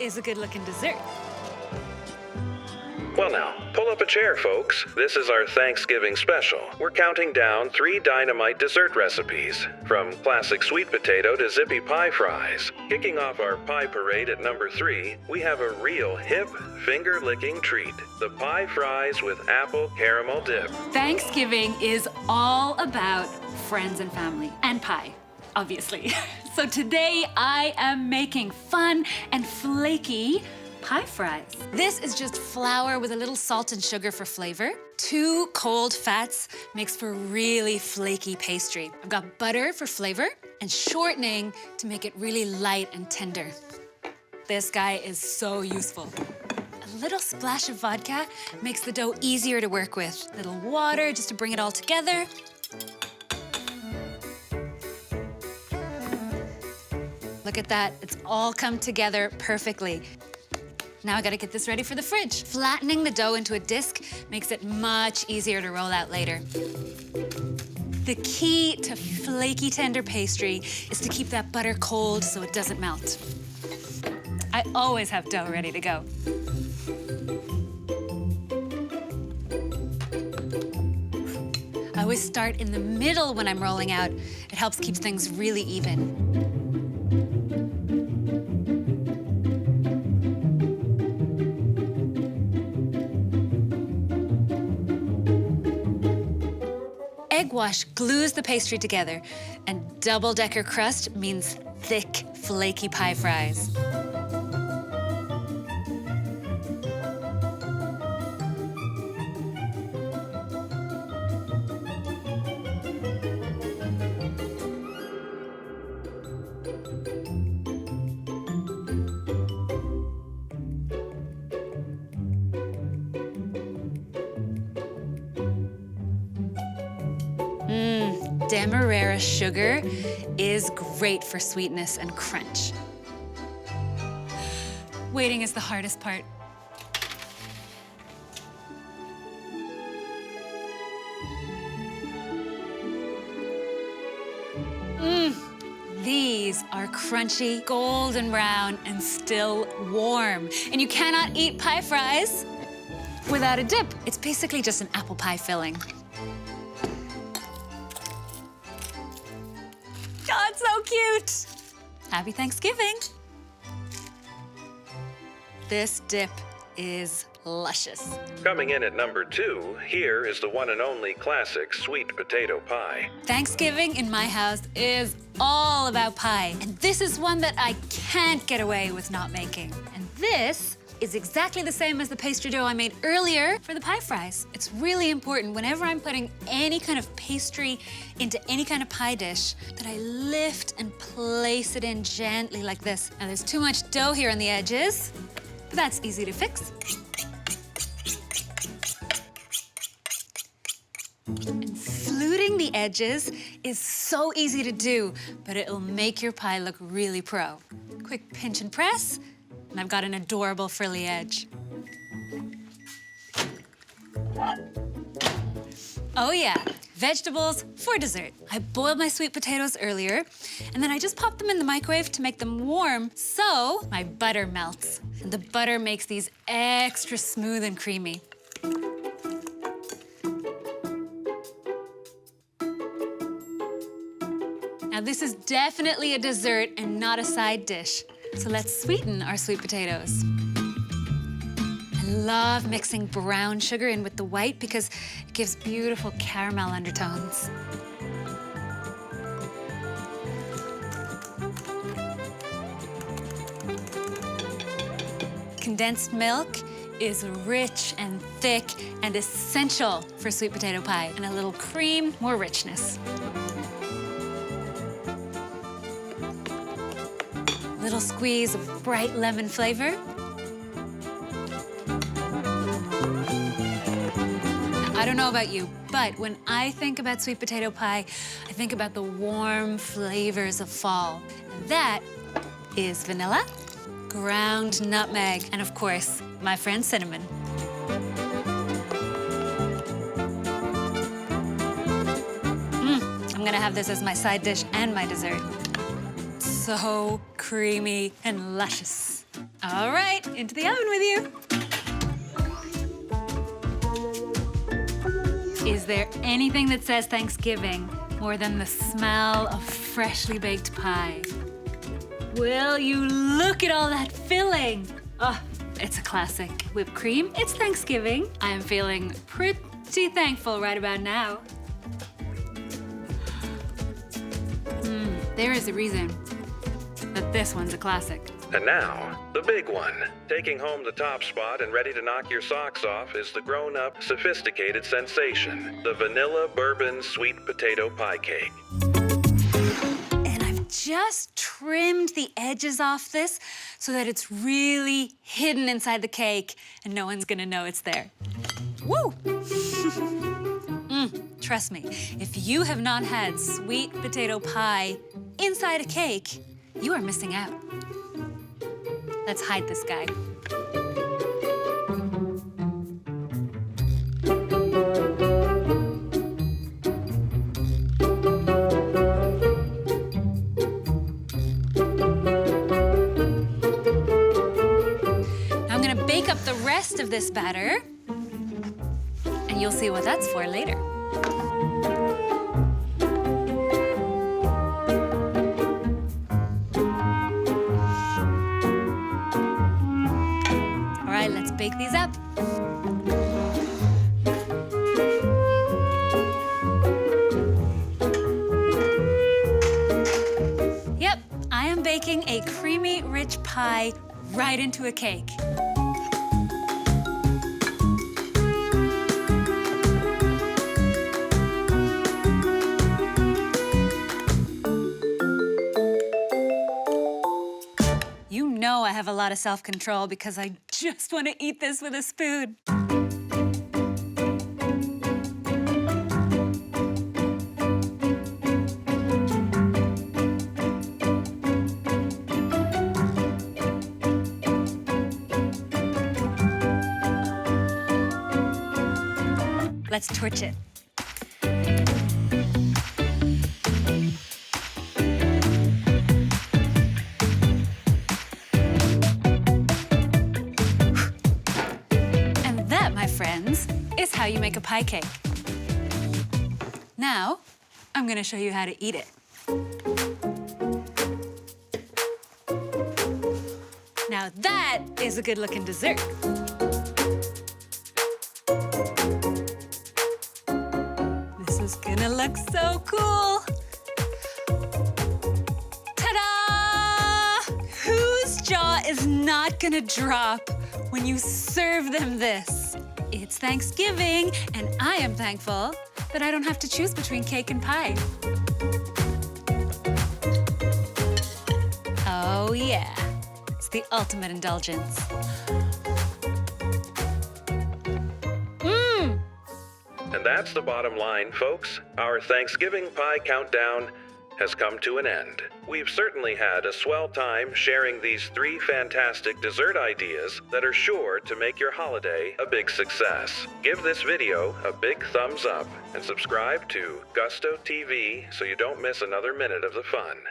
is a good-looking dessert. Well now, pull up a chair, folks. This is our Thanksgiving special. We're counting down 3 dynamite dessert recipes, from classic sweet potato to zippy pie fries. Kicking off our pie parade at number 3, we have a real hip, finger-licking treat, the pie fries with apple caramel dip. Thanksgiving is all about friends and family, and pie, obviously. So today I am making fun and flaky pie fries. This is just flour with a little salt and sugar for flavor. 2 cold fats makes for really flaky pastry. I've got butter for flavor and shortening to make it really light and tender. This guy is so useful. A little splash of vodka makes the dough easier to work with. A little water just to bring it all together. Look at that, it's all come together perfectly. Now I gotta get this ready for the fridge. Flattening the dough into a disc makes it much easier to roll out later. The key to flaky tender pastry is to keep that butter cold so it doesn't melt. I always have dough ready to go. I always start in the middle when I'm rolling out. It helps keep things really even. Egg wash glues the pastry together, and double-decker crust means thick, flaky pie fries. Demerara sugar is great for sweetness and crunch. Waiting is the hardest part. These are crunchy, golden brown, and still warm. And you cannot eat pie fries without a dip. It's basically just an apple pie filling. Oh, it's so cute. Happy Thanksgiving. This dip is luscious. Coming in at number 2, here is the one and only classic sweet potato pie. Thanksgiving in my house is all about pie. And this is one that I can't get away with not making. And this is exactly the same as the pastry dough I made earlier for the pie fries. It's really important whenever I'm putting any kind of pastry into any kind of pie dish that I lift and place it in gently like this. Now there's too much dough here on the edges, but that's easy to fix. And fluting the edges is so easy to do, but it'll make your pie look really pro. Quick pinch and press, and I've got an adorable frilly edge. Oh yeah, vegetables for dessert. I boiled my sweet potatoes earlier, and then I just popped them in the microwave to make them warm so my butter melts. And the butter makes these extra smooth and creamy. Now this is definitely a dessert and not a side dish. So let's sweeten our sweet potatoes. I love mixing brown sugar in with the white because it gives beautiful caramel undertones. Condensed milk is rich and thick and essential for sweet potato pie. And a little cream, more richness. Little squeeze of bright lemon flavor. I don't know about you, but when I think about sweet potato pie, I think about the warm flavors of fall. And that is vanilla, ground nutmeg, and of course, my friend cinnamon. I'm gonna have this as my side dish and my dessert. So creamy and luscious. All right, into the oven with you. Is there anything that says Thanksgiving more than the smell of freshly baked pie? Will you look at all that filling? Oh, it's a classic. Whipped cream, it's Thanksgiving. I am feeling pretty thankful right about now. There is a reason that this one's a classic. And now, the big one. Taking home the top spot and ready to knock your socks off is the grown-up, sophisticated sensation, the Vanilla Bourbon Sweet Potato Pie Cake. And I've just trimmed the edges off this so that it's really hidden inside the cake and no one's gonna know it's there. Woo! Trust me, if you have not had sweet potato pie inside a cake, you are missing out. Let's hide this guy. Now I'm gonna bake up the rest of this batter, and you'll see what that's for later. All right, let's bake these up. Yep, I am baking a creamy, rich pie right into a cake. You know I have a lot of self-control because I just want to eat this with a spoon. Let's torch it. My friends, is how you make a pie cake. Now, I'm gonna show you how to eat it. Now that is a good-looking dessert. This is gonna look so cool. Ta-da! Whose jaw is not gonna drop when you serve them this? It's Thanksgiving, and I am thankful that I don't have to choose between cake and pie. Oh yeah, it's the ultimate indulgence. And that's the bottom line, folks. Our Thanksgiving pie countdown has come to an end. We've certainly had a swell time sharing these 3 fantastic dessert ideas that are sure to make your holiday a big success. Give this video a big thumbs up and subscribe to Gusto TV so you don't miss another minute of the fun.